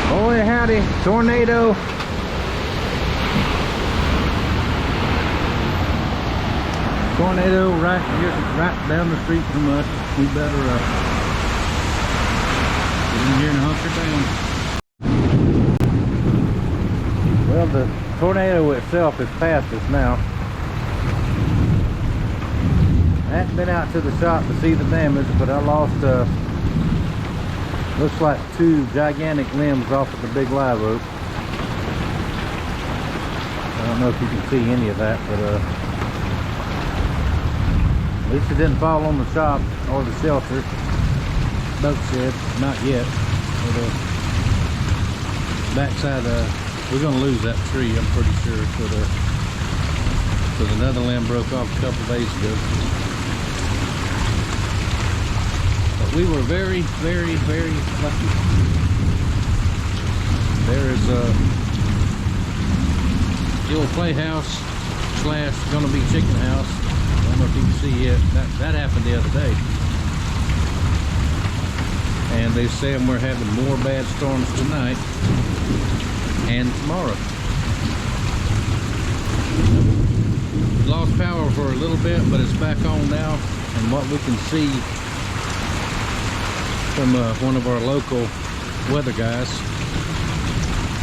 Boy, howdy, tornado. Tornado right here, right down the street from us. We better get in here and hunker down. Well, the tornado itself is past us now. I haven't been out to the shop to see the damage, but I lost looks like 2 gigantic limbs off of the big live oak. I don't know if you can see any of that, but at least it didn't fall on the shop or the shelter. Boat shed, not yet. But backside, we're gonna lose that tree, I'm pretty sure, because another limb broke off a couple days ago. But we were very, very, very lucky. There is the old playhouse slash gonna be chicken house. I don't know if you can see it. That happened the other day. And they're saying we're having more bad storms tonight and tomorrow. We lost power for a little bit, but it's back on now. And what we can see from one of our local weather guys,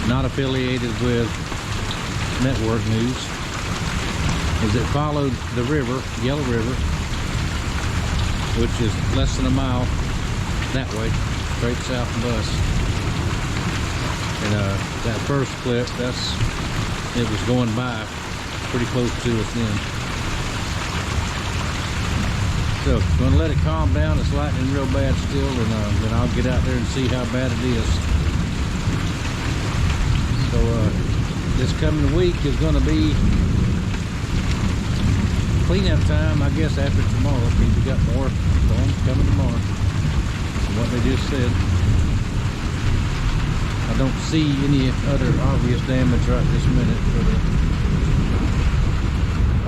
not affiliated with network news, is it followed the river, Yellow River, which is less than a mile that way, straight south of us. And that first clip, it was going by pretty close to us then. So gonna let it calm down. It's lightning real bad still, and then I'll get out there and see how bad it is. So this coming week is gonna be cleanup time, I guess, after tomorrow, because we got more storms coming tomorrow. From what they just said, I don't see any other obvious damage right this minute, but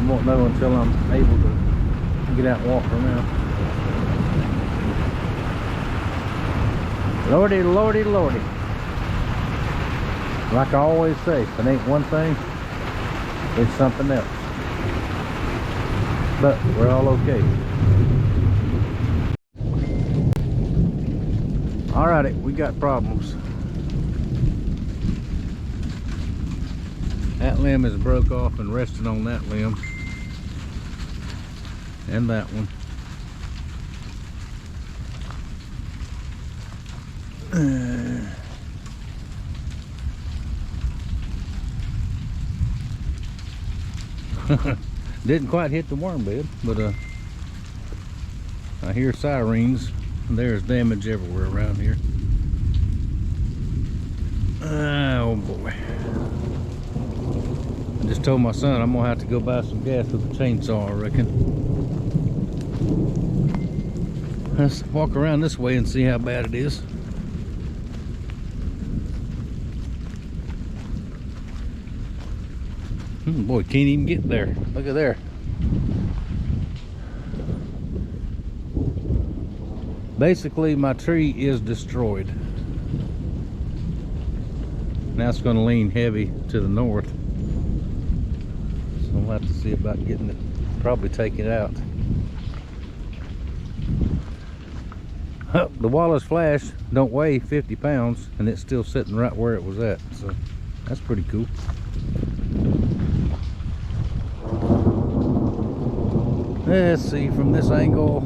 I won't know until I'm able to get out and walk around. Lordy, lordy, lordy. Like I always say, if it ain't one thing, it's something else. But we're all okay. Alrighty, we got problems. That limb is broke off and resting on that limb. And that one. Didn't quite hit the worm bed, but I hear sirens. There's damage everywhere around here. Oh boy. I just told my son I'm gonna have to go buy some gas with a chainsaw, I reckon. Let's walk around this way and see how bad it is. Boy, can't even get there. Look at there. Basically, my tree is destroyed. Now it's going to lean heavy to the north. So we'll have to see about getting it, probably take it out. Oh, the Wallace Flash don't weigh 50 pounds, and it's still sitting right where it was at. So that's pretty cool. Let's see from this angle.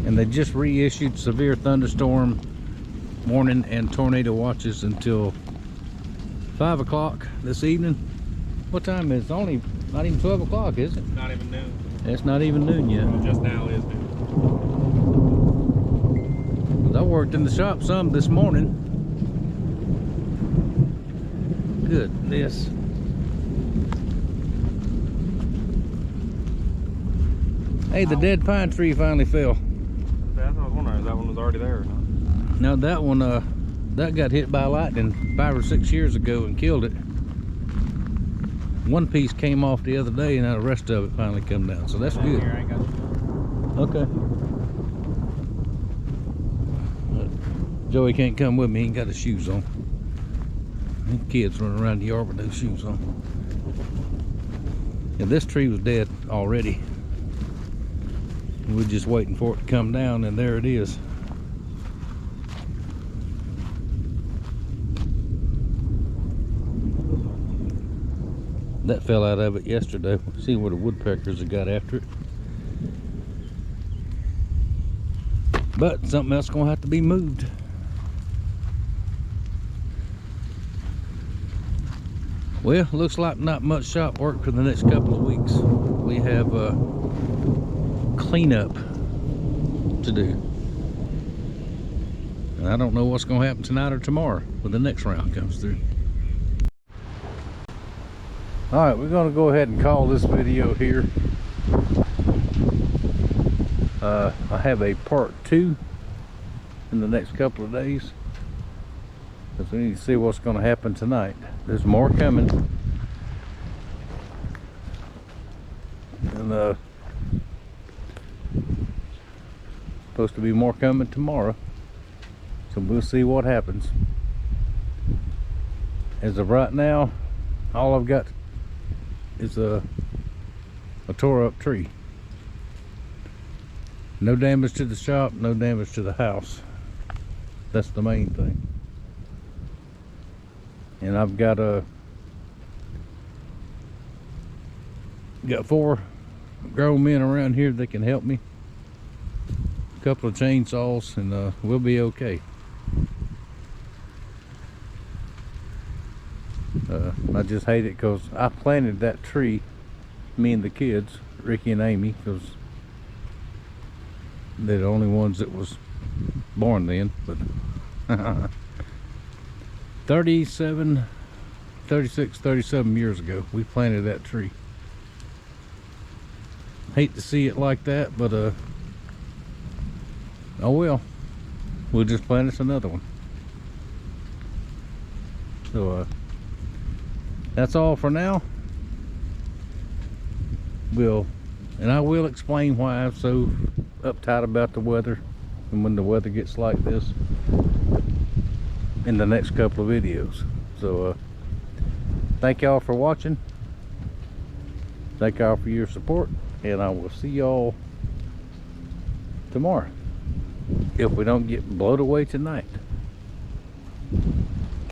And they just reissued severe thunderstorm warning and tornado watches until 5 o'clock this evening. What time is it? It's only not even 12 o'clock, is it? Not even noon. It's not even noon yet. Well, just now is noon. I worked in the shop some this morning. Goodness. Hey, the dead pine tree finally fell. That's what I was wondering, if that one was already there or not. Now that one, that got hit by lightning 5 or 6 years ago and killed it. one piece came off the other day, and now the rest of it finally come down. So that's good. Here, I ain't got Okay. Joey can't come with me. He ain't got his shoes on. These kids running around the yard with those shoes on. And this tree was dead already. We're just waiting for it to come down, and there it is. That fell out of it yesterday. See where the woodpeckers have got after it. But something else gonna have to be moved. Well, looks like not much shop work for the next couple of weeks. We have cleanup to do. And I don't know what's gonna happen tonight or tomorrow when the next round comes through. All right, we're gonna go ahead and call this video here. I have a part 2 in the next couple of days, because we need to see what's gonna happen tonight. There's more coming. And supposed to be more coming tomorrow. So we'll see what happens. As of right now, all I've got is a tore up tree. No damage to the shop, no damage to the house. That's the main thing. And I've got got 4 grown men around here that can help me. A couple of chainsaws, and we'll be okay. I just hate it because I planted that tree, me and the kids, Ricky and Amy, because they're the only ones that was born then. But 36, 37 years ago, we planted that tree. Hate to see it like that, but oh well, we'll just plant us another one. So that's all for now. And I will explain why I'm so uptight about the weather, and when the weather gets like this, in the next couple of videos. So thank y'all for watching. Thank y'all for your support, and I will see y'all tomorrow if we don't get blown away tonight.